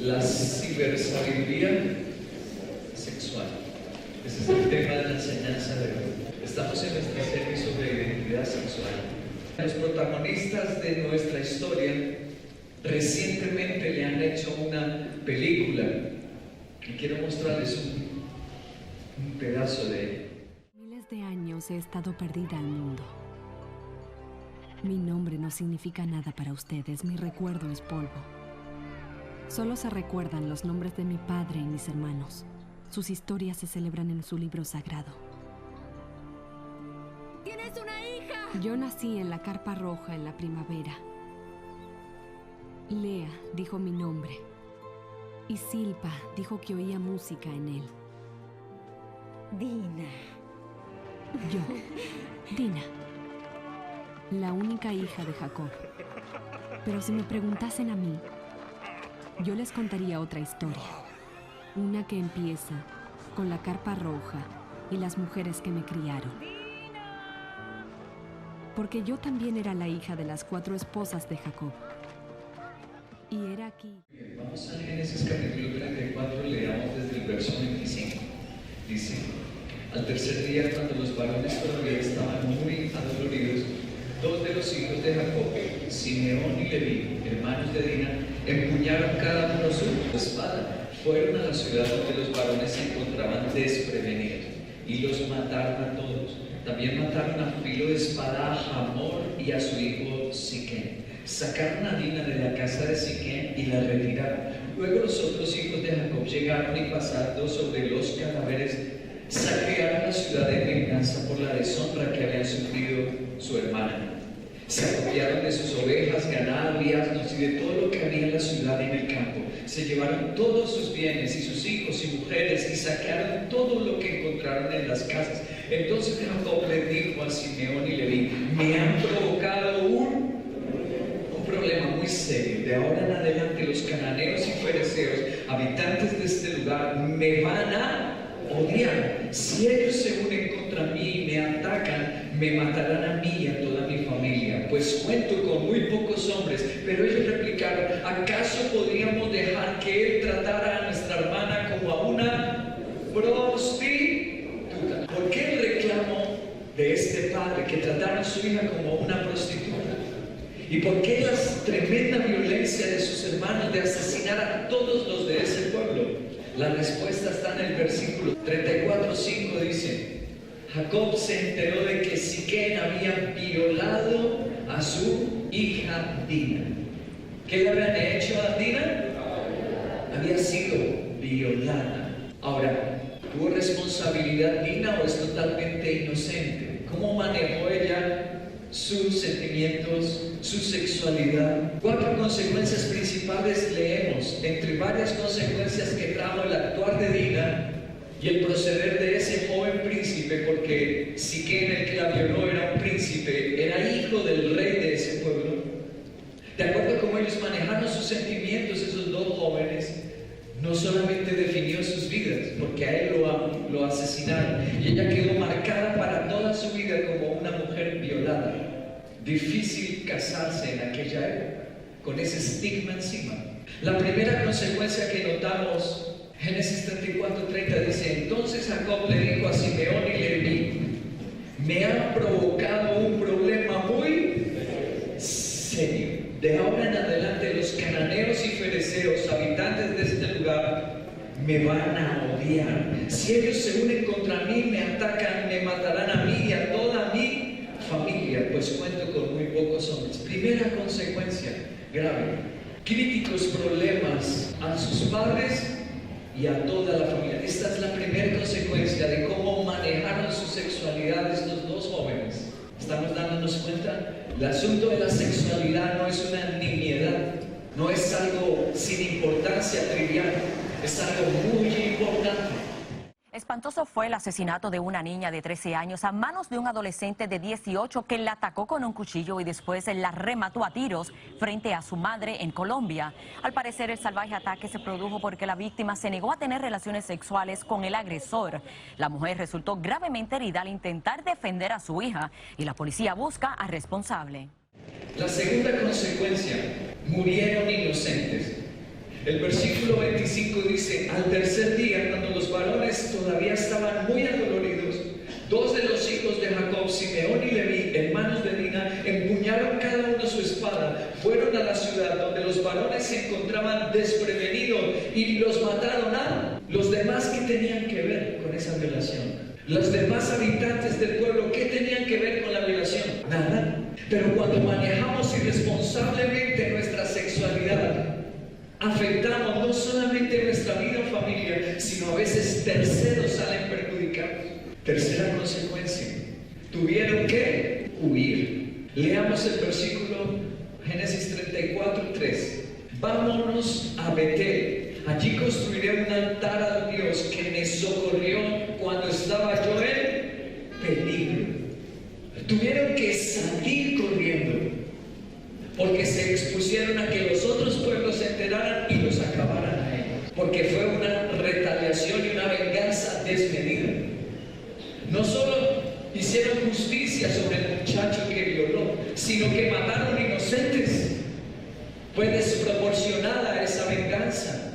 la cibersabiduría sexual. Ese es el tema de la enseñanza de hoy. Estamos en nuestra serie sobre identidad sexual. Los protagonistas de nuestra historia recientemente le han hecho una película y quiero mostrarles un pedazo de ella. Miles de años he estado perdida al mundo. Mi nombre no significa nada para ustedes, mi recuerdo es polvo. Solo se recuerdan los nombres de mi padre y mis hermanos. Sus historias se celebran en su libro sagrado. ¡Tienes una hija! Yo nací en la carpa roja en la primavera. Lea dijo mi nombre. Y Silpa dijo que oía música en él. Dina. Yo, Dina, la única hija de Jacob. Pero si me preguntasen a mí, yo les contaría otra historia. Una que empieza con la carpa roja y las mujeres que me criaron. Porque yo también era la hija de las 4 esposas de Jacob. Y era aquí. Bien, vamos a Génesis capítulo 34, leamos desde el verso 25. Dice: al tercer día, cuando los varones todavía estaban muy adoloridos, 2 de los hijos de Jacob, Simeón y Leví, hermanos de Dina, empuñaron cada uno su espada, fueron a la ciudad donde los varones se encontraban desprevenidos y los mataron a todos. También mataron a filo de espada a Hamor y a su hijo Siquem. Sacaron a Dina de la casa de Siquem y la retiraron. Luego los otros hijos de Jacob llegaron y pasando sobre los cadáveres, saquearon la ciudad en venganza por la deshonra que habían sufrido su hermana. Se apropiaron de sus ovejas, ganado y asnos y de todo lo que había en la ciudad y en el campo. Se llevaron todos sus bienes y sus hijos y mujeres y saquearon todo lo que encontraron en las casas. Entonces Jacob le dijo a Simeón y Leví: me han provocado un problema muy serio. De ahora en adelante los cananeos y fereceos, habitantes de este lugar, me van a odiar. Si ellos se unen contra mí y me atacan, me matarán a mí y a toda mi familia, pues cuento con muy pocos hombres. Pero ellos replicaron: ¿acaso podríamos dejar que él tratara a nuestra hermana como a una prostituta? ¿Por qué el reclamo de este padre que trataron a su hija como a una prostituta? ¿Y por qué la tremenda violencia de sus hermanos de asesinar a todos los de ese pueblo? La respuesta está en el versículo 34:5, dice: Jacob se enteró de que Siquem había violado a su hija Dina. ¿Qué le habían hecho a Dina? Había sido violada. Ahora, ¿tuvo responsabilidad Dina o es totalmente inocente? ¿Cómo manejó ella sus sentimientos, su sexualidad? 4 consecuencias principales leemos, entre varias consecuencias que trajo el actuar de Dina y el proceder de ese joven príncipe, porque Siquem, el que la violó, era un príncipe, era hijo del rey de ese pueblo. De acuerdo a cómo ellos manejaron sus sentimientos, esos 2 jóvenes, no solamente definió sus vidas, porque a él lo asesinaron, y ella quedó marcada para toda su vida como una mujer violada. Difícil casarse en aquella época, con ese estigma encima. La primera consecuencia que notamos, Génesis 34:30 dice: entonces Jacob le dijo a Simeón y Leví: me han provocado un problema muy serio. De ahora en adelante los cananeos y fereceos, habitantes de este lugar, me van a odiar. Si ellos se unen contra mí, me atacan, me matarán a mí y a toda mi familia, pues cuento con muy pocos hombres. Primera consecuencia grave: críticos problemas a sus padres y a toda la familia. Esta es la primera consecuencia de cómo manejaron su sexualidad estos 2 jóvenes. ¿Estamos dándonos cuenta? El asunto de la sexualidad no es una nimiedad, no es algo sin importancia trivial, es algo muy importante. Espantoso fue el asesinato de una niña de 13 años a manos de un adolescente de 18 que la atacó con un cuchillo y después la remató a tiros frente a su madre en Colombia. Al parecer, el salvaje ataque se produjo porque la víctima se negó a tener relaciones sexuales con el agresor. La mujer resultó gravemente herida al intentar defender a su hija y la policía busca al responsable. La segunda consecuencia: murieron inocentes. El versículo 25 dice: al tercer día, cuando los varones todavía estaban muy adoloridos, dos de los hijos de Jacob, Simeón y Leví, hermanos de Dina, empuñaron cada uno su espada, fueron a la ciudad donde los varones se encontraban desprevenidos y los mataron a los demás. ¿Qué tenían que ver con esa violación? Los demás habitantes del pueblo, ¿qué tenían que ver con la violación? Nada. Pero cuando manejamos irresponsablemente nuestra sexualidad, afectamos no solamente nuestra vida o familia, sino a veces terceros salen perjudicados. Tercera consecuencia: tuvieron que huir. Leamos el versículo Génesis 34:3. Vámonos a Betel. Allí construiré un altar al Dios que me socorrió cuando estaba yo en peligro. Tuvieron que salir corriendo porque se expusieron a que los otros pueblos se enteraran y los acabaran a ellos, porque fue una retaliación y una venganza desmedida. No solo hicieron justicia sobre el muchacho que violó, sino que mataron inocentes. Fue desproporcionada esa venganza.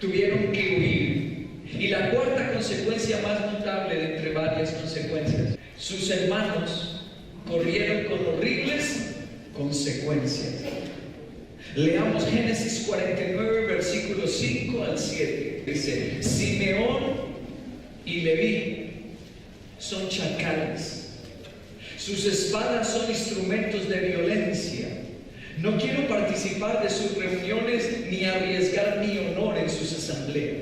Tuvieron que huir. Y la cuarta consecuencia más notable de entre varias consecuencias: sus hermanos corrieron con horribles consecuencias. Leamos Génesis 49, versículos 5 al 7. Dice: Simeón y Leví son chacales, sus espadas son instrumentos de violencia. No quiero participar de sus reuniones ni arriesgar mi honor en sus asambleas.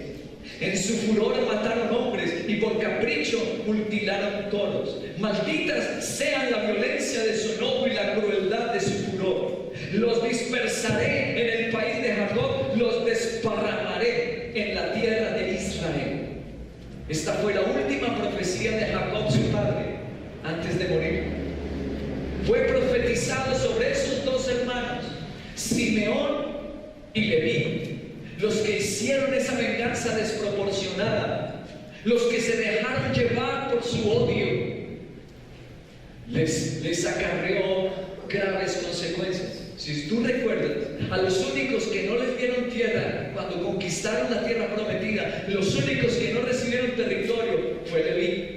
En su furor mataron hombres y por capricho mutilaron toros. Malditas sean la violencia de su enojo y la crueldad de su furor. Los dispersaré en el país de Jacob, los desparramaré en la tierra de Israel. Esta fue la última profecía de Jacob, su padre, antes de morir. Fue profetizado sobre esos dos hermanos, Simeón y Leví, los que hicieron esa venganza desproporcionada, los que se dejaron llevar por su odio. Les acarreó graves consecuencias. Si tú recuerdas, a los únicos que no les dieron tierra cuando conquistaron la tierra prometida, los únicos que no recibieron territorio fue Leví.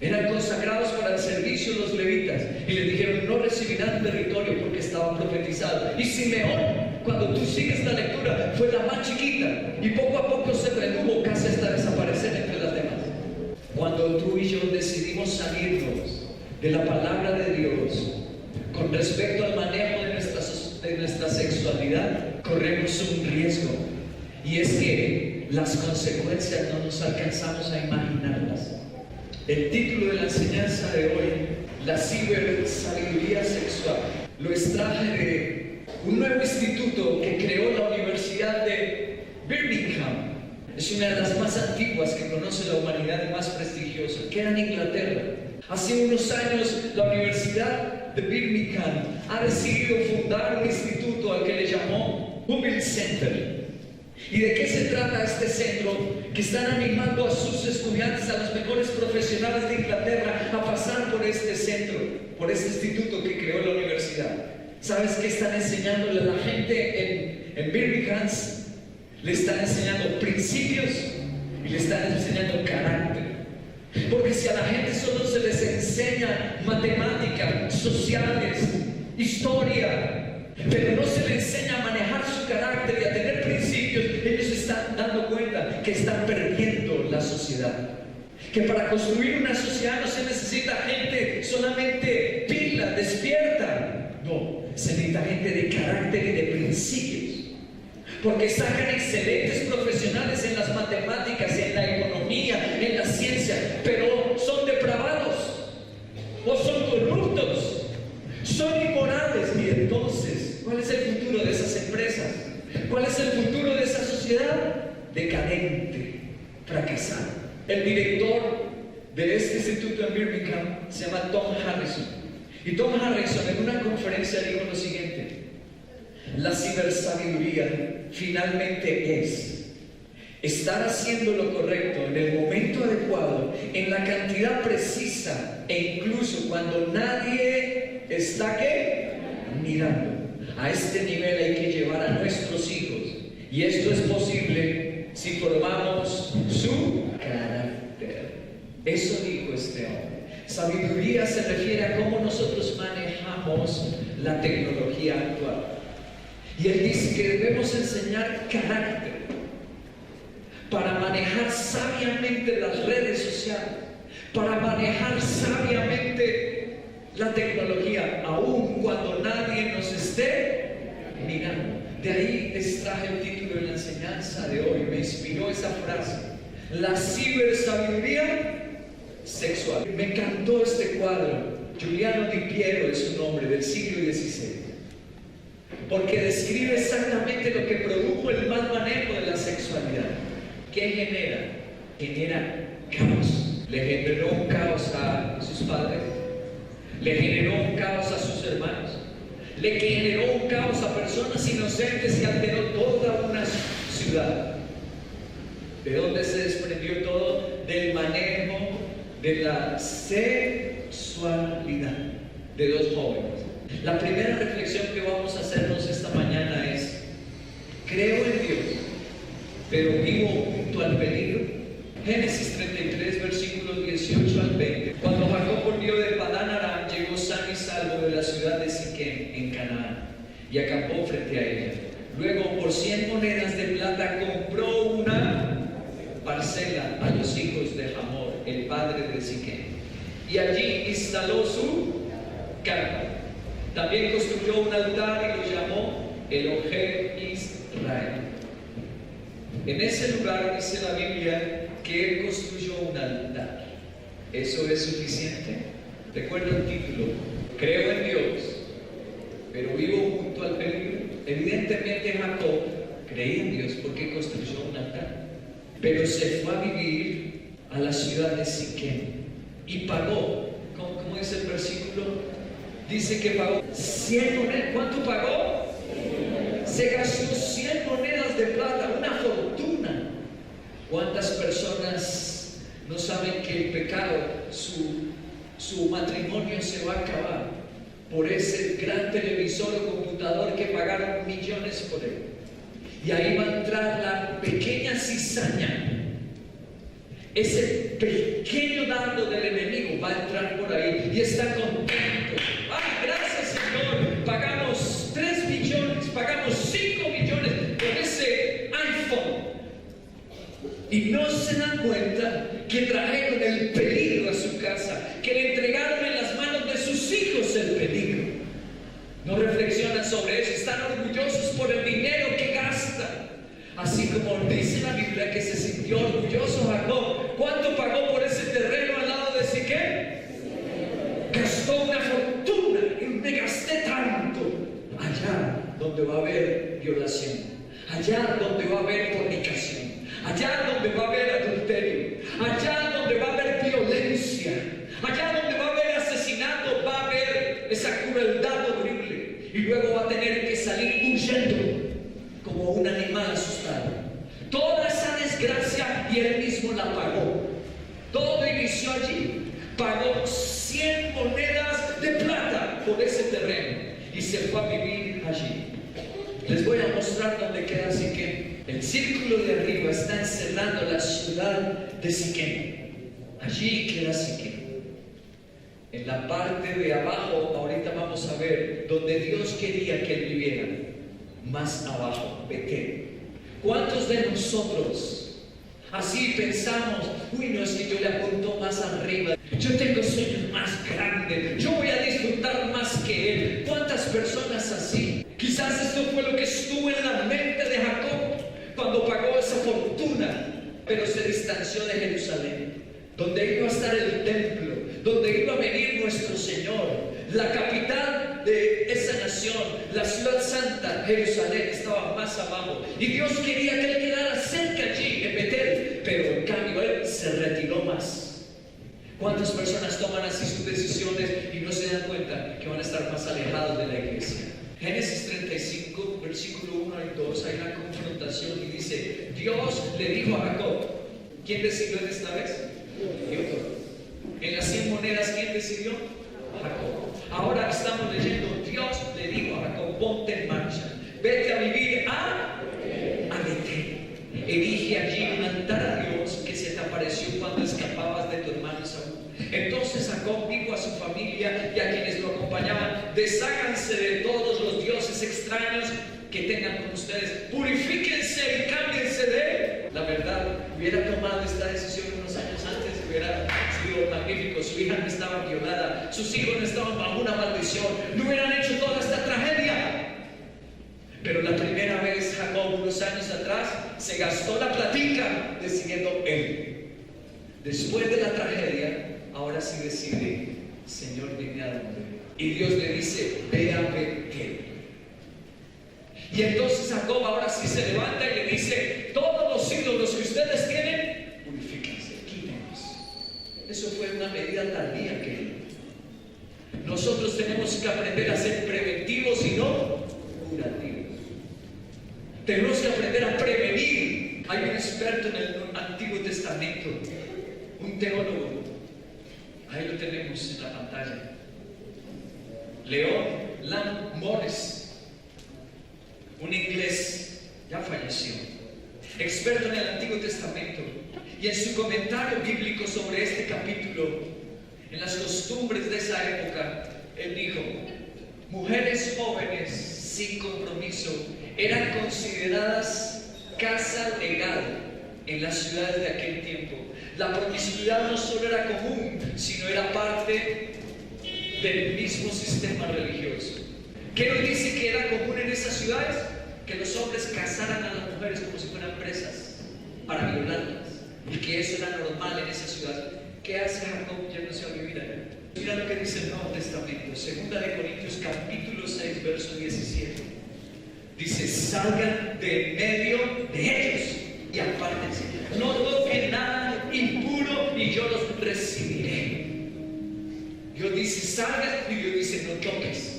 Eran consagrados para el servicio los levitas y les dijeron: no recibirán territorio porque estaban profetizados. Y Simeón, cuando tú sigues la lectura, fue la más chiquita y poco a poco se redujo casi hasta desaparecer entre las demás. Cuando tú y yo decidimos salirnos de la palabra de Dios con respecto al manejo de nuestra sexualidad, corremos un riesgo, y es que las consecuencias no nos alcanzamos a imaginarlas. El título de la enseñanza de hoy: la cibersabiduría sexual. Lo extraje de un nuevo instituto que creó la Universidad de Birmingham. Es una de las más antiguas que conoce la humanidad y más prestigiosa. Queda en Inglaterra. Hace unos años la Universidad de Birmingham ha decidido fundar un instituto al que le llamó Hubble Center. ¿Y de qué se trata este centro? Que están animando a sus estudiantes, a los mejores profesionales de Inglaterra, a pasar por este centro, por este instituto que creó la universidad. ¿Sabes qué están enseñándole a la gente en Birmingham? Le están enseñando principios y le están enseñando carácter. Porque si a la gente solo se les enseña matemáticas, sociales, historia, pero no se les enseña a manejar su carácter y a tener principios, ellos se están dando cuenta que están perdiendo la sociedad. Que para construir una sociedad no se necesita gente solamente pila, despierta. No, se necesita gente de carácter y de principios. Porque sacan excelentes profesionales en las matemáticas, en la economía, en la ciencia, pero son depravados o son corruptos, son inmorales. Y entonces, ¿cuál es el futuro de esas empresas? ¿Cuál es el futuro de esa sociedad? Decadente, fracasada. El director de este instituto en Birmingham se llama Tom Harrison. Y Tom Harrison en una conferencia dijo lo siguiente: la cibersabiduría finalmente es estar haciendo lo correcto en el momento adecuado, en la cantidad precisa e incluso cuando nadie está mirando. A este nivel hay que llevar a nuestros hijos Y esto es posible si formamos su carácter. Eso dijo este hombre. Sabiduría se refiere a cómo nosotros manejamos la tecnología actual. Y él dice que debemos enseñar carácter para manejar sabiamente las redes sociales, para manejar sabiamente la tecnología, aun cuando nadie nos esté mirando. De ahí les traje el título de la enseñanza de hoy. Me inspiró esa frase: la cibersabiduría sexual. Me encantó este cuadro. Giuliano Di Piero es un hombre del siglo XVI, porque describe exactamente lo que produjo el mal manejo de la sexualidad. ¿Qué genera? Genera caos. Le generó un caos a sus padres, le generó un caos a sus hermanos, le generó un caos a personas inocentes y alteró toda una ciudad. ¿De dónde se desprendió todo? Del manejo de la sexualidad de dos jóvenes. La primera reflexión que vamos a hacernos esta mañana es: creo en Dios, pero vivo junto al peligro. Génesis 33, versículos 18 al 20. Cuando Jacob volvió de Padán Aram, llegó sano y salvo de la ciudad de Siquem, en Canaán, y acampó frente a ella. Luego, por 100 monedas de plata, compró una parcela a los hijos de Hamor, el padre de Siquem, y allí instaló su carpa. También construyó un altar y lo llamó Elohim Israel. En ese lugar dice la Biblia que él construyó un altar. ¿Eso es suficiente? Recuerda el título: creo en Dios, pero vivo junto al peligro. Evidentemente Jacob creía en Dios porque construyó un altar, pero se fue a vivir a la ciudad de Siquem y pagó. ¿Cómo dice el versículo? Dice que pagó 100 monedas. ¿Cuánto pagó? Se gastó 100 monedas de plata, una fortuna. ¿Cuántas personas no saben que el pecado, su matrimonio se va a acabar por ese gran televisor o computador que pagaron millones por él? Y ahí va a entrar la pequeña cizaña, ese pequeño dardo del enemigo va a entrar por ahí y está contento. ¡Ah, gracias, Señor! Pagamos 3 millones, pagamos 5 millones por ese iPhone. Y no se dan cuenta que trajeron el peligro a su casa, que le entregaron en las manos de sus hijos el peligro. No reflexionan sobre eso, están orgullosos por el dinero que gastan. Así como dice la Biblia que se sintió orgulloso Jacob. ¿Cuánto pagó por ese terreno al lado de Siquem? Gastó una fortuna. Y me gasté tanto. Allá donde va a haber violación, allá donde va a haber fornicación, allá donde va a haber adulterio, allá donde va a haber violencia, allá donde va a haber asesinato, va a haber esa crueldad horrible. Y luego va a tener que salir huyendo como un animal asustado. Toda esa desgracia y él mismo la pagó. Todo inició allí. Pagó 100 monedas de plata por ese terreno y se fue a vivir allí. Les voy a mostrar dónde queda Siquem. El círculo de arriba está encerrando la ciudad de Siquem. Allí queda Siquem. En la parte de abajo, ahorita vamos a ver donde Dios quería que él viviera. Más abajo, Betel. ¿Cuántos de nosotros así pensamos? Uy, no, es que yo le apunto más arriba, yo tengo sueños más grandes, yo voy a disfrutar más que él. ¿Cuántas personas así? Quizás esto fue lo que estuvo en la mente de Jacob cuando pagó esa fortuna, pero se distanció de Jerusalén, donde iba a estar el templo, donde iba a venir nuestro Señor. La capital de esa nación, la ciudad santa, Jerusalén, estaba más abajo. Y Dios quería que él quedara cerca allí, en Betel, pero en cambio él se retiró más. ¿Cuántas personas toman así sus decisiones y no se dan cuenta que van a estar más alejados de la iglesia? Génesis 35, versículo 1 al 2, hay una confrontación y dice: Dios le dijo a Jacob. ¿Quién decidió en esta vez? Dios. En las 100 monedas, ¿quién decidió? Jacob. Ahora estamos leyendo: Dios le dijo a Jacob: ponte en marcha, vete a vivir a cuando escapabas de tu hermano Saúl. Entonces Jacob dijo a su familia y a quienes lo acompañaban: desháganse de todos los dioses extraños que tengan con ustedes, purifíquense y cámbiense de él. La verdad, hubiera tomado esta decisión unos años antes, hubiera sido magnífico. Su hija no estaba violada, sus hijos no estaban bajo una maldición, no hubieran hecho toda esta tragedia. Pero la primera vez Jacob, unos años atrás, se gastó la platica decidiendo él. Después de la tragedia, ahora sí decide: Señor, dime a dónde. Y Dios le dice: ve a Betel. Y entonces Jacob ahora sí se levanta y le dice: todos los ídolos que ustedes tienen, purifíquense, quítenlos. Eso fue una medida tardía, querido. Nosotros tenemos que aprender a ser preventivos y no curativos. Tenemos que aprender a prevenir. Hay un experto en el Antiguo Testamento, un teólogo. Ahí lo tenemos en la pantalla. Leon Lamb Morris, un inglés, ya falleció, experto en el Antiguo Testamento, y en su comentario bíblico sobre este capítulo, en las costumbres de esa época, él dijo: mujeres jóvenes sin compromiso eran consideradas casa legal en las ciudades de aquel tiempo. La promiscuidad no solo era común, sino era parte del mismo sistema religioso. ¿Qué nos dice que era común en esas ciudades? Que los hombres casaran a las mujeres como si fueran presas para violarlas, y que eso era normal en esa ciudad. ¿Qué hace Jacob yéndose a vivir allá? Mira lo que dice el Nuevo Testamento, 2 Corintios capítulo 6, verso 17. Dice: salgan de medio de ellos y apártense, no toquen nada impuro y yo los recibiré. Dios dice: salgan, y Dios dice: no toques.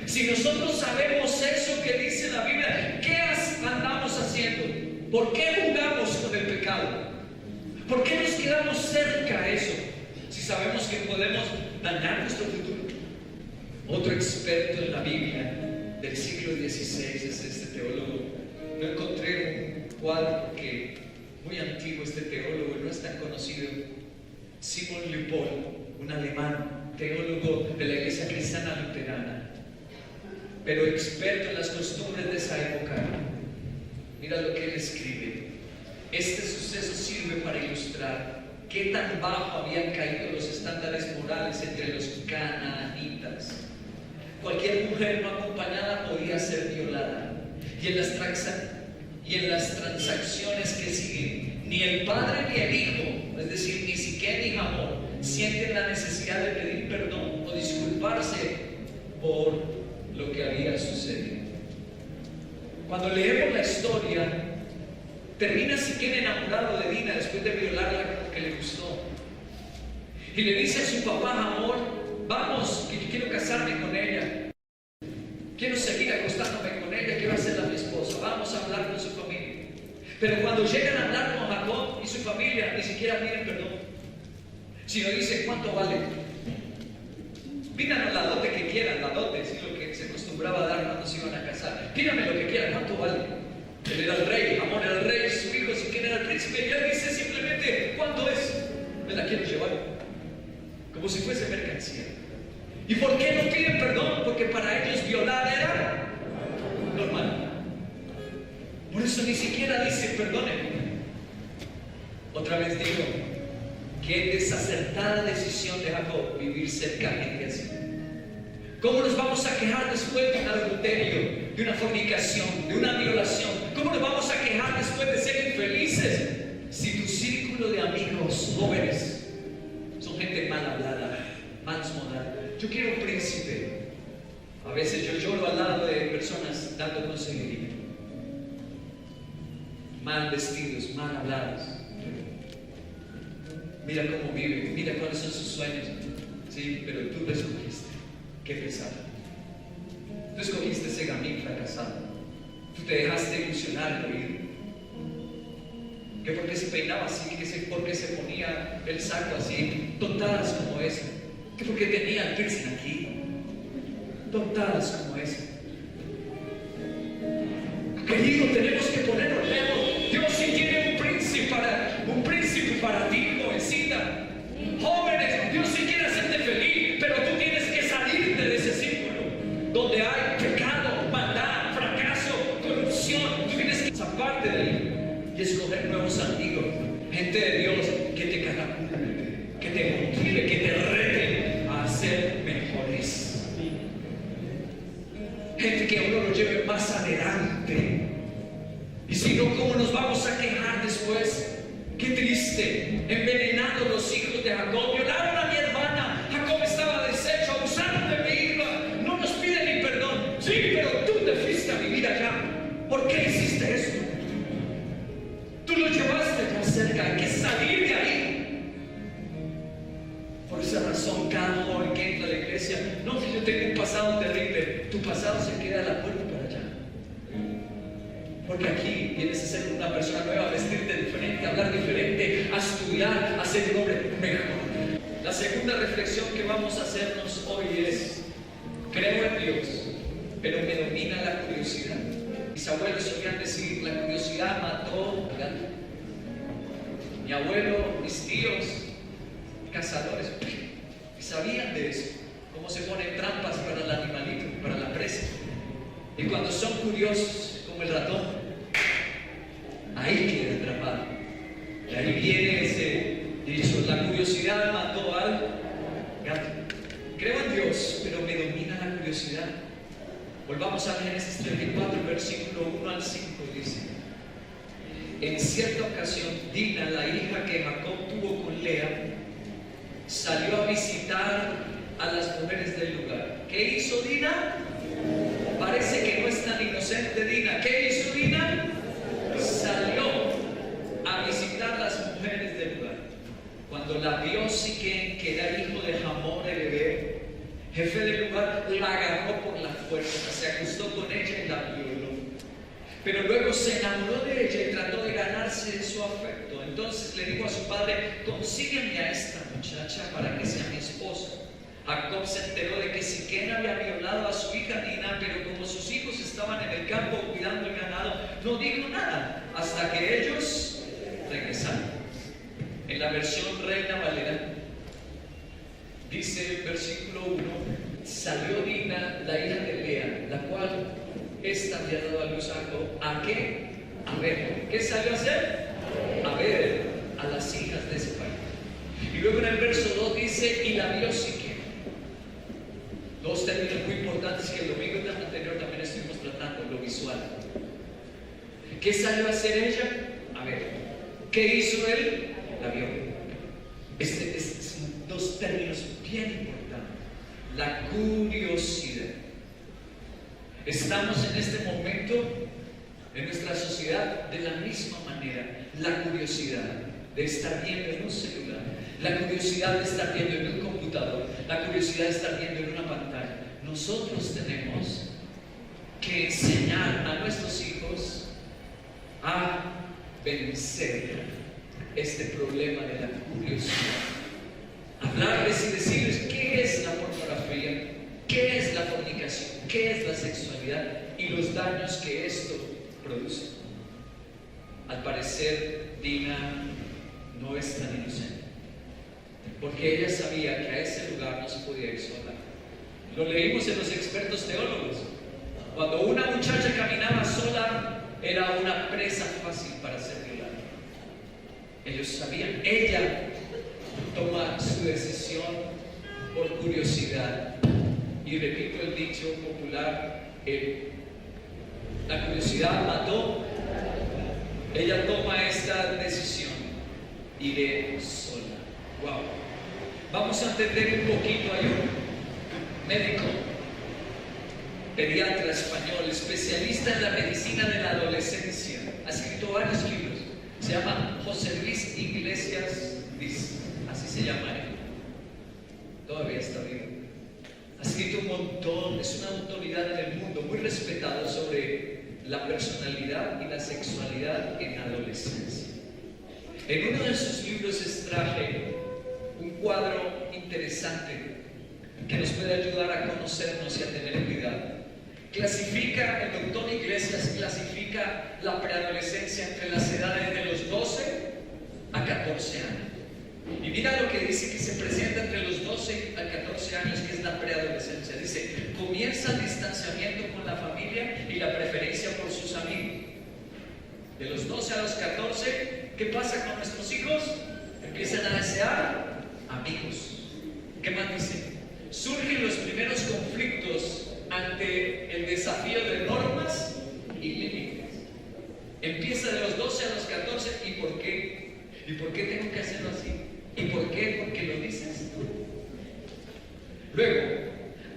Si nosotros sabemos eso que dice la Biblia, ¿qué andamos haciendo? ¿Por qué jugamos con el pecado? ¿Por qué nos quedamos cerca a eso? Si sabemos que podemos dañar nuestro futuro. Otro experto en la Biblia del siglo XVI es este teólogo. No encontré un cuadro porque muy antiguo este teólogo y no es tan conocido. Simon Leopold, un alemán, teólogo de la Iglesia Cristiana Luterana, pero experto en las costumbres de esa época. Mira lo que él escribe: este suceso sirve para ilustrar qué tan bajo habían caído los estándares morales entre los canaanitas. Cualquier mujer no acompañada podía ser violada, y en las transacciones que siguen, ni el padre ni el hijo, es decir, ni Siquem ni Hamor, sienten la necesidad de pedir perdón o disculparse por lo que había sucedido. Cuando leemos la historia, termina Siquem enamorado de Dina después de violarla porque le gustó, y le dice a su papá Hamor: vamos, que yo quiero casarme con ella, quiero seguir acostándome con ella, quiero hacerla mi esposa, vamos a hablar con su familia. Pero cuando llegan a hablar con Jacob y su familia, ni siquiera piden perdón, sino dicen: ¿cuánto vale? Pídanos la dote que quieran. La dote es lo que se acostumbraba a dar cuando se iban a casar. Pídame lo que quieran, ¿cuánto vale? Él era el rey, Amón era el rey, su hijo Siquem era el príncipe, y él dice simplemente: ¿cuánto es? Me la quiero llevar, como si fuese mercancía. ¿Y por qué no piden perdón? Porque para ellos violar era normal. Por eso ni siquiera dice: perdónenme. Otra vez digo: qué desacertada decisión de Jacob vivir cerca de gente así. ¿Cómo nos vamos a quejar después de un adulterio, de una fornicación, de una violación? ¿Cómo nos vamos a quejar después de ser infelices si tu círculo de amigos jóvenes son gente mal hablada, malsmodada? Yo quiero un príncipe. A veces yo lloro al lado de personas dando consejería, mal vestidos, mal hablados. Mira cómo vive, mira cuáles son sus sueños. Sí, pero tú lo escogiste. Qué pesado. Tú escogiste ese gamín fracasado. Tú te dejaste ilusionar en oír. Que porque se peinaba así, porque se ponía el saco así, tontadas como esa. Que porque tenía el piercing aquí, tontadas como esa. Querido, tenemos que ponernos lejos. Dios sí tiene un príncipe para ti, Jacob, violaron a mi hermana, Jacob estaba deshecho, abusaron de mi hija, no nos piden ni perdón. Sí, pero tú te fuiste a vivir allá. ¿Por qué hiciste esto? Tú lo llevaste ya cerca, hay que salir de ahí. Por esa razón, cada joven que entra a la iglesia, no, yo tengo un pasado terrible, tu pasado se queda a la puerta para allá. Porque aquí vienes a ser una persona nueva, a vestirte diferente, a hablar diferente, a estudiar, a ser un hombre mejor. La segunda reflexión que vamos a hacernos hoy es: creo en Dios, pero me domina la curiosidad. Mis abuelos solían decir: la curiosidad mató al gato. Mi abuelo, mis tíos, cazadores, y sabían de eso, cómo se ponen trampas para el animalito, para la presa. Y cuando son curiosos, como el ratón, ahí queda atrapado. Y ahí viene ese dicho: la curiosidad mató al gato. Creo en Dios, pero me domina la curiosidad. Volvamos a Génesis 34, versículo 1 al 5, dice: en cierta ocasión, Dina, la hija que Jacob tuvo con Lea, salió a visitar a las mujeres del lugar. ¿Qué hizo Dina? Parece que no es tan inocente Dina. ¿Qué hizo Dina? Salió a visitar a las mujeres del lugar. Cuando la vio Siquén, que era hijo de Hamor el Hebeo, jefe del lugar, la agarró por la fuerza, se acostó con ella y la violó. Pero luego se enamoró de ella y trató de ganarse su afecto. Entonces le dijo a su padre: consígueme a esta muchacha para que sea mi esposa. Jacob se enteró de que Siquén había violado a su hija Dina, pero como sus hijos estaban en el campo cuidando el ganado, no dijo nada hasta que ellos regresaron. En la versión Reina Valera dice el versículo 1: salió Dina, la hija de Lea, la cual esta había dado a luz a Jacob. ¿A qué? A ver. ¿Qué salió a hacer? A ver a las hijas de ese país. Y luego en el verso 2 dice: y la vio Siquén. Dos términos muy importantes que el domingo anterior también estuvimos tratando: lo visual. ¿Qué salió a hacer ella? A ver. ¿Qué hizo él? La vio. Son dos términos bien importantes. La curiosidad. Estamos en este momento en nuestra sociedad de la misma manera. La curiosidad de estar viendo en un celular, la curiosidad de estar viendo en un computador, la curiosidad de estar viendo en una pantalla. Nosotros tenemos que enseñar a nuestros hijos a vencer este problema de la curiosidad. Hablarles y decirles qué es la pornografía, qué es la fornicación, qué es la sexualidad y los daños que esto produce. Al parecer, Dina no es tan inocente, porque ella sabía que a ese lugar no se podía ir sola. Lo leímos en los expertos teólogos. Cuando una muchacha caminaba sola, era una presa fácil para ser violada. Ellos sabían. Ella toma su decisión por curiosidad. Y repito el dicho popular: la curiosidad mató. Ella toma esta decisión: iré sola. Wow. Vamos a entender un poquito. Hay un médico, pediatra español, especialista en la medicina de la adolescencia, ha escrito varios libros. Se llama José Luis Iglesias Diz, así se llama él. Todavía está vivo. Ha escrito un montón, es una autoridad en el mundo, muy respetado sobre la personalidad y la sexualidad en adolescencia. En uno de sus libros extraje un cuadro interesante que nos puede ayudar a conocernos y a tener cuidado. Clasifica, el doctor Iglesias clasifica la preadolescencia entre las edades de los 12 a 14 años. Y mira lo que dice que se presenta entre los 12 a 14 años, que es la preadolescencia. Dice: comienza el distanciamiento con la familia y la preferencia por sus amigos. De los 12 a los 14, ¿qué pasa con nuestros hijos? Empiezan a desear amigos. ¿Qué más dice? Surgen los primeros conflictos ante el desafío de normas y límites. Empieza de los 12 a los 14. ¿Y por qué? ¿Y por qué tengo que hacerlo así? ¿Y por qué? Porque Luego,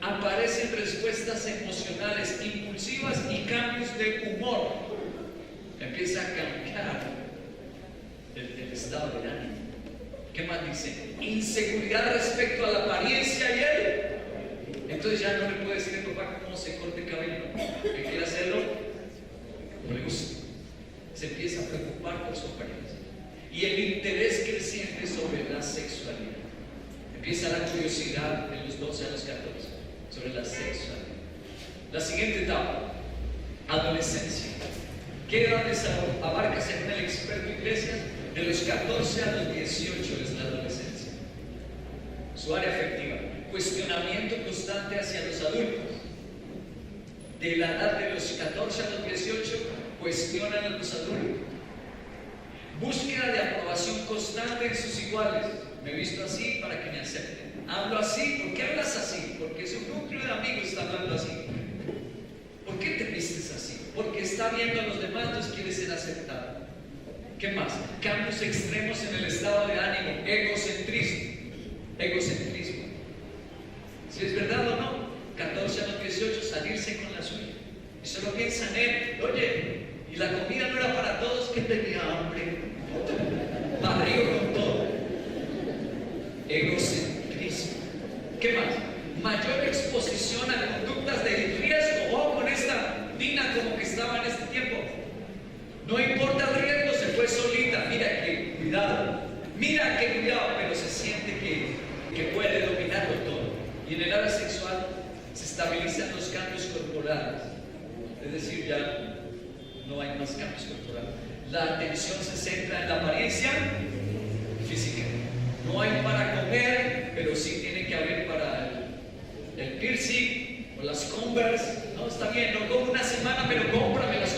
aparecen respuestas emocionales impulsivas y cambios de humor. Empieza a cambiar el estado de ánimo. ¿Qué más dice? Inseguridad respecto a la apariencia y él. Entonces ya no le puede decir al papá cómo se corte el cabello. ¿Qué quiere hacerlo? No le gusta. Se empieza a preocupar por su apariencia. Y el interés creciente sobre la sexualidad. Empieza la curiosidad de los 12 a los 14 sobre la sexualidad. La siguiente etapa, adolescencia. ¿Qué edades abarca según el experto Iglesias? De los 14 a los 18 es la adolescencia. Su área afectiva, cuestionamiento constante hacia los adultos. De la edad de los 14 a los 18, cuestionan a los adultos. Búsqueda de aprobación constante en sus iguales. Me he visto así para que me acepten. Hablo así. ¿Por qué hablas así? Porque su núcleo de amigos está hablando así. ¿Por qué te vistes así? Porque está viendo a los demás, entonces quiere ser aceptado. ¿Qué más? Cambios extremos en el estado de ánimo. Egocentrismo. Egocentrismo. Si es verdad o no, 14 a los 18, salirse con la suya. Y solo piensan en él. Oye, y la comida no era para todos, que tenía hambre. Barrio con todo. Egocentrismo. ¿Qué más? Mayor exposición a conductas de riesgo. Ojo con esta Dina como que estaba en este tiempo. No importa el riesgo, se fue solita. Mira que cuidado. Mira que cuidado, pero se siente que puede dominarlo todo. Y en el área sexual se estabilizan los cambios corporales. Es decir, ya no hay más cambios corporales. La atención se centra en la apariencia física. No hay para comer, pero sí tiene que haber para el piercing o las Converse. No, está bien, no como una semana, pero cómpramelas.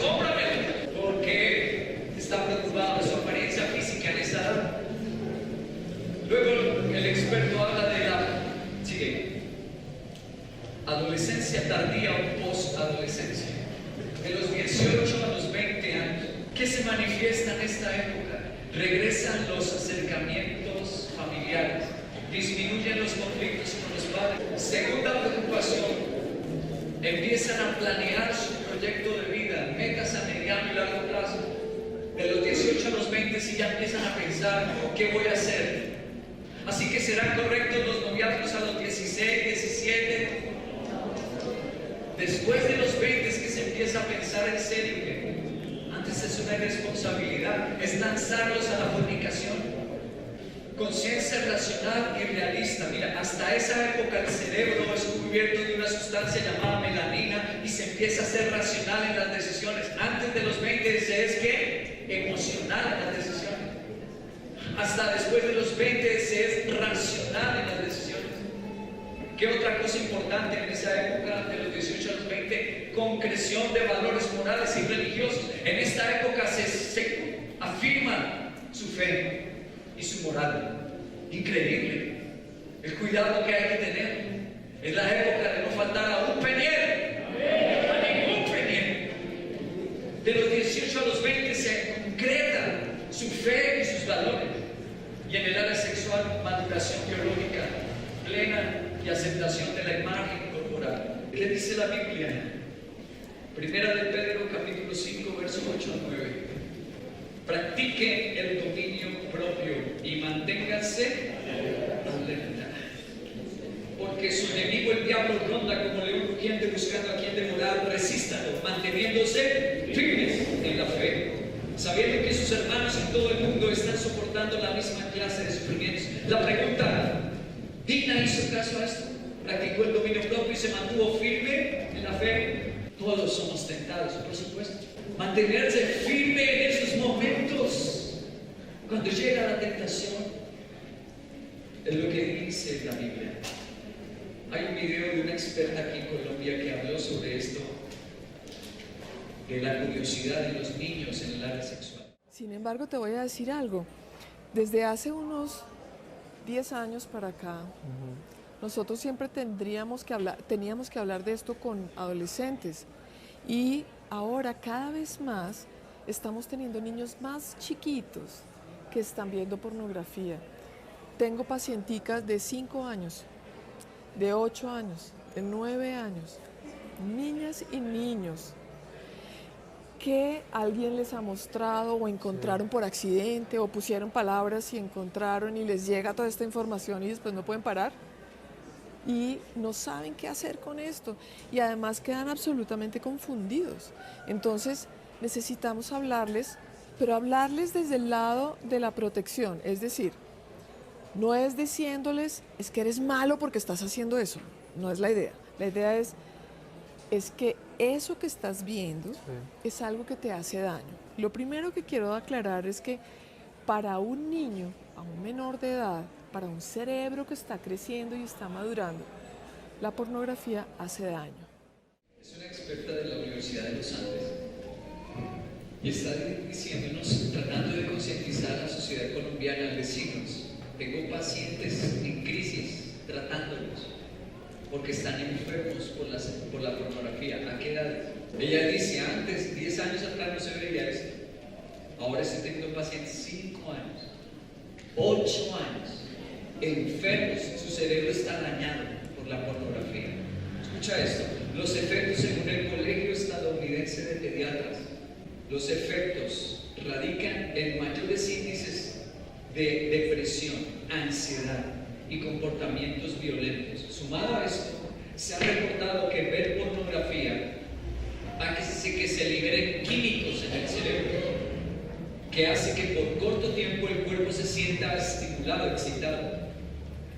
Porque está preocupado de su apariencia física en esa edad. Luego el experto habla de la adolescencia tardía o post-adolescencia. De los 18 a los 20 años. ¿Qué se manifiesta en esta época? Regresan los acercamientos familiares, disminuyen los conflictos con los padres. Segunda preocupación, empiezan a planear su proyecto de vida, metas a mediano y largo plazo. De los 18 a los 20 sí ya empiezan a pensar, ¿qué voy a hacer? Así que serán correctos los noviazgos a los 16, 17. Después de los 20 es que se empieza a pensar en serio que antes es una irresponsabilidad, es lanzarlos a la fornicación. Conciencia racional y realista. Mira, hasta esa época el cerebro es cubierto de una sustancia llamada melanina y se empieza a ser racional en las decisiones. Antes de los 20 se es que emocional en las decisiones. Hasta después de los 20 se es racional en las decisiones. ¿Qué otra cosa importante en esa época de los 18 a los 20? Concreción de valores morales y religiosos. En esta época se afirma su fe y su moral. Increíble el cuidado que hay que tener. Es la época de no faltar a un peniel, a ningún peniel. De los 18 a los 20 se concreta su fe y sus valores. Y en el área sexual, maduración biológica plena y aceptación de la imagen corporal. ¿Qué dice la Biblia? Primera de Pedro, capítulo 5, versos 8 a 9. Practiquen el dominio propio y manténganse alerta. Porque su enemigo el diablo ronda como león rugiente buscando a quien devorar. Resístanlo, manteniéndose firmes en la fe, sabiendo que sus hermanos en todo el mundo están soportando la misma clase de sufrimientos. La pregunta: Dina hizo caso a esto, practicó el dominio propio y se mantuvo firme en la fe. Todos somos tentados, por supuesto. Mantenerse firme en esos momentos, cuando llega la tentación, es lo que dice la Biblia. Hay un video de una experta aquí en Colombia que habló sobre esto, de la curiosidad de los niños en el área sexual. Sin embargo, te voy a decir algo. Desde hace unos 10 años para acá, nosotros siempre teníamos que hablar de esto con adolescentes, y ahora cada vez más estamos teniendo niños más chiquitos que están viendo pornografía. Tengo pacienticas de 5 años de 8 años, de 9 años, niñas y niños que alguien les ha mostrado o encontraron por accidente o pusieron palabras y encontraron y les llega toda esta información y después no pueden parar y no saben qué hacer con esto y además quedan absolutamente confundidos. Entonces necesitamos hablarles, pero hablarles desde el lado de la protección, es decir, no es diciéndoles, es que eres malo porque estás haciendo eso, no es la idea. La idea es que eso que estás viendo es algo que te hace daño. Lo primero que quiero aclarar es que para un niño, a un menor de edad, para un cerebro que está creciendo y está madurando, la pornografía hace daño. Es una experta de la Universidad de los Andes y está diciéndonos, tratando de concientizar a la sociedad colombiana al decirnos, tengo pacientes en crisis tratándolos porque están enfermos por la pornografía. ¿A qué edad? Ella dice, antes, 10 años atrás no se veía esto. Ahora estoy teniendo pacientes 5 años, 8 años, enfermos, su cerebro está dañado por la pornografía. Escucha esto, los efectos según el Colegio Estadounidense de Pediatras, los efectos radican en mayores índices de depresión, ansiedad y comportamientos violentos. Sumado a esto, se ha reportado que ver pornografía hace que se liberen químicos en el cerebro que hace que por corto tiempo el cuerpo se sienta estimulado, excitado,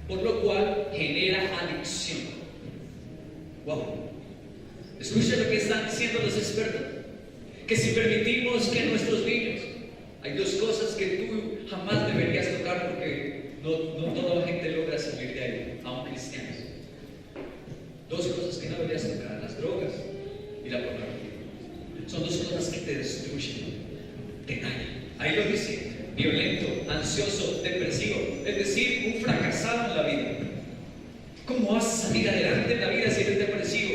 por lo cual genera adicción. Wow. Escucha lo que están diciendo los expertos, que si permitimos que nuestros niños, hay dos cosas que tú jamás deberías tocar porque no toda la gente logra salir de ahí, aun cristianos. Dos cosas que no deberías tocar, las drogas y la pornografía. Son dos cosas que te destruyen, te dañan. Ahí lo dice, violento, ansioso, depresivo, es decir, un fracasado en la vida. ¿Cómo vas a salir adelante en la vida si eres depresivo,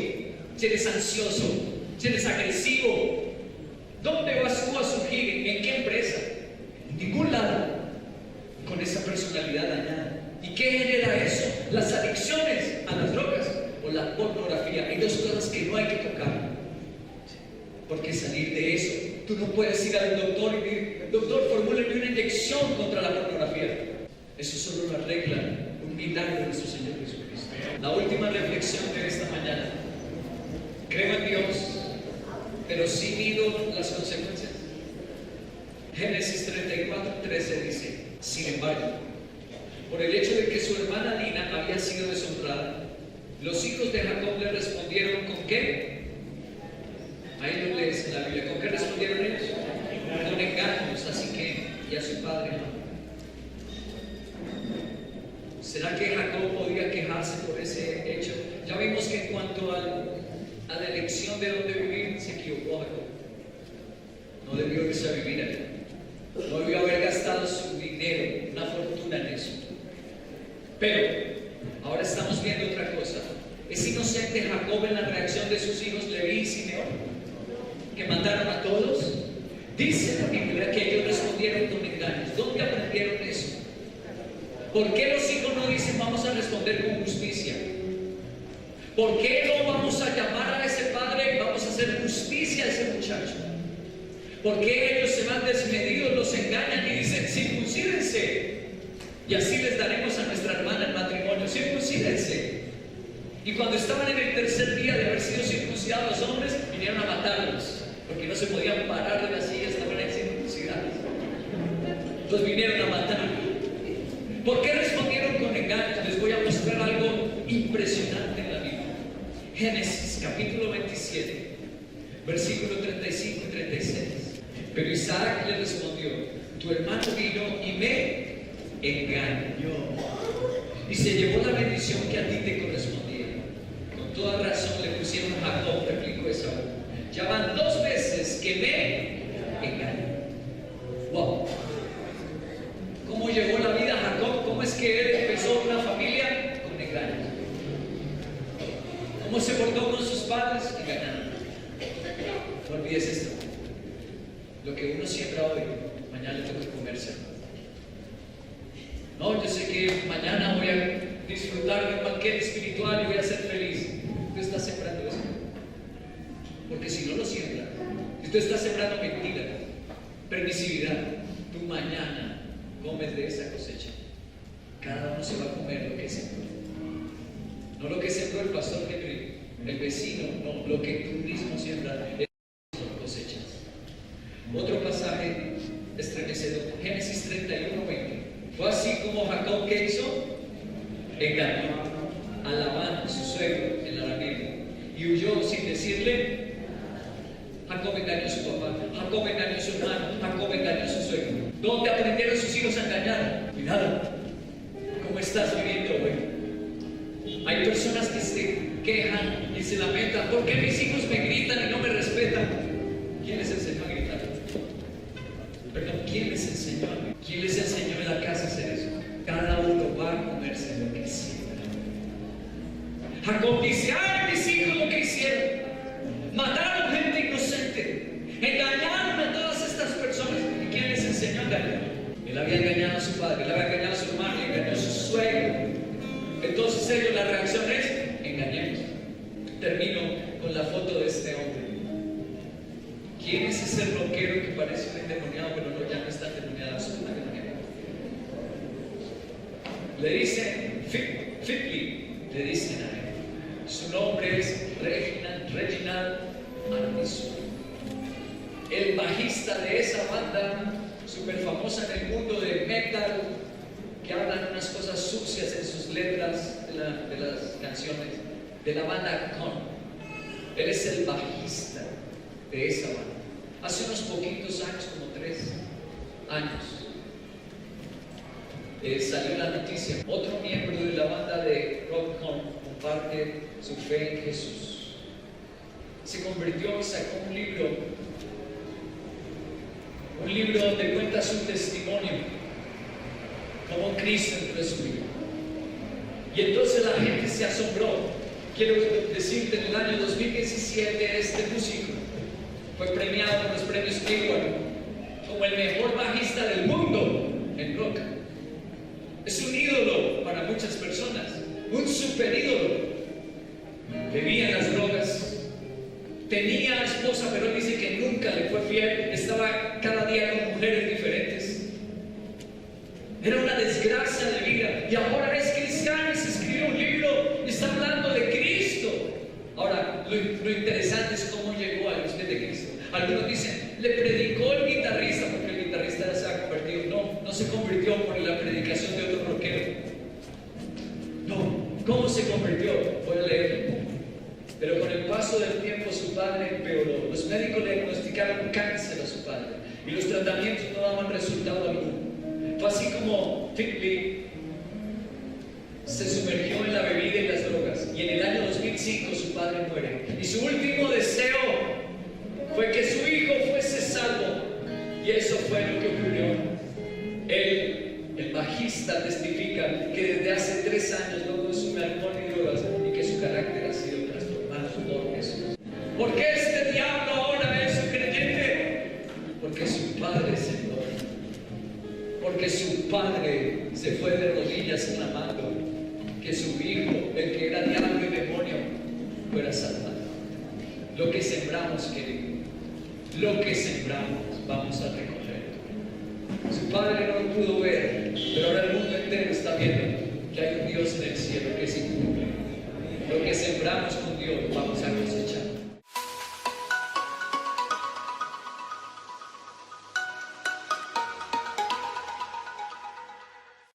si eres ansioso, si eres agresivo? ¿Dónde vas tú a surgir? ¿En qué empresa? En ningún lado. Con esa personalidad dañada. ¿Y qué genera eso? Las adicciones a las drogas o la pornografía. Hay dos cosas que no hay que tocar. Porque salir de eso, tú no puedes ir al doctor y decir, doctor, formúleme una inyección contra la pornografía. Eso solo lo arregla un milagro de nuestro Señor Jesucristo. La última reflexión de esta mañana. Creo en Dios, pero sí mido las consecuencias. Génesis 34:13 dice, sin embargo, por el hecho de que su hermana Dina había sido deshonrada, los hijos de Jacob le respondieron ¿con qué? Ahí lo lees en la Biblia. ¿Con qué respondieron ellos? Con engaños, así que, y a su padre no. ¿Será que Jacob podía quejarse por ese hecho? Ya vimos que en cuanto a la elección de dónde vivir, se equivocó Jacob. No debió irse a vivir ahí. No debió haber gastado su dinero, una fortuna en eso. Pero, ahora estamos viendo otra cosa. Es inocente Jacob en la reacción de sus hijos Leví y Simeón, que mataron a todos. Dice la Biblia que ellos respondieron con engaños. ¿Dónde aprendieron eso? ¿Por qué los hijos no dicen vamos a responder con justicia? ¿Por qué no vamos a llamar a ese padre y vamos a hacer justicia a ese muchacho? ¿Por qué ellos se van desmedidos, los engañan y dicen circuncídense? Y así les daremos a nuestra hermana el matrimonio. Circuncídense. Y cuando estaban en el tercer día de haber sido circuncidados los hombres, vinieron a matarlos, porque no se podían parar de la silla, estaban ahí circuncidados. Los vinieron a matar. ¿Por qué respondieron con engaños? Les voy a mostrar algo impresionante en la Biblia. Génesis capítulo 27, versículos 35 y 36. Pero Isaac le respondió, tu hermano vino y me engañó y se llevó la bendición que a ti te correspondía. Con toda razón le pusieron Jacob, replicó Esaú. Ya van 2 veces que me engañó. Wow. ¿Cómo llevó la vida Jacob? ¿Cómo es que él empezó una familia? Con engaños. ¿Cómo se portó con sus padres? Engañando. No olvides esto. Lo que uno siembra hoy, mañana le toca comerse. No, yo sé que mañana disfrutar de un banquete espiritual y voy a ser feliz. Tú estás sembrando eso. Porque si no lo siembras, si tú estás sembrando mentira, permisividad, tú mañana comes de esa cosecha. Cada uno se va a comer lo que sembró. No lo que sembró el pastor Henry, el vecino, no, lo que tú mismo siembras. Son cosechas. Otro pasaje estremecedor, Génesis 31:20. Fue así como Jacob, ¿qué hizo? Engañó a Labán, su suegro, el arameo, y huyó sin decirle. Jacob engañó a su papá, Jacob engañó a su hermano, Jacob engañó a su suegro. ¿Dónde aprendieron sus hijos a engañar? Cuidado, ¿cómo estás viviendo hoy? Hay personas que se quejan y se lamentan. ¿Por qué mis hijos me gritan y no me respetan? ¿Quién les enseñó a gritar? Perdón, ¿quién les enseñó? ¿Quién les enseñó en la casa a hacer eso? Cada uno va a comerse lo que siembra. Jacob dice, ¡ay, mis hijos lo que hicieron! Mataron gente inocente, engañaron a todas estas personas. ¿Y quién les enseñó a engañar? Él había engañado a su padre, él había engañado a su hermano, él engañó a su suegro. Entonces ellos, la reacción es, engañemos. Termino con la foto de este hombre. ¿Quién es ese rockero que parece un endemoniado, pero no, ya no está endemoniado, es un endemoniado? Le dicen Fitly, le dicen a él. Su nombre es Reginald Arvizu. El bajista de esa banda, súper famosa en el mundo de metal, que hablan unas cosas sucias en sus letras de las canciones, de la banda Korn. Él es el bajista de esa banda. Hace unos poquitos años, como 3 años, salió la noticia. Otro miembro de la banda de rock Korn comparte su fe en Jesús. Se convirtió y sacó un libro donde cuenta su testimonio como Cristo entró en su vida. Y entonces la gente se asombró. Quiero decirte, en el año 2017 este músico fue premiado en los premios Billboard como el mejor bajista del mundo en rock. Es un ídolo para muchas personas, un super ídolo. Bebía en las drogas, tenía esposa, pero él dice que nunca le fue fiel, estaba cada día con mujeres diferentes. Era una desgracia de vida y ahora es cristiano y se escribió un libro y está hablando de Cristo. Ahora, lo interesante es cómo llegó a los pies de Cristo. Algunos dicen, le predicó el guitarrista, porque el guitarrista ya se ha convertido. No se convirtió por la predicación de otro rockero. No, ¿cómo se convirtió? Voy a leerlo. Pero con el paso del tiempo su padre empeoró. Los médicos le diagnosticaron cáncer a su padre y los tratamientos no daban resultado alguno. Fue así como Fitly se sumergió en la bebida y las drogas. Y en el año 2005 su padre muere. Y su último deseo fue que su hijo fuese salvo. Y eso fue lo que ocurrió. Él, el bajista, testifica que desde hace 3 años no consume alcohol ni drogas y que su carácter ha sido transformado por Jesús. ¿Por qué este diablo ahora es un creyente? Porque su padre se enojó. Porque su padre se fue de rodillas clamando que su hijo, el que era diablo y demonio, fuera salvado. Lo que sembramos, querido, lo que sembramos, vamos a recoger. Su padre no lo pudo ver, pero ahora el mundo entero está viendo que hay un Dios en el cielo que es incumple. Lo que sembramos con Dios, vamos a cosechar.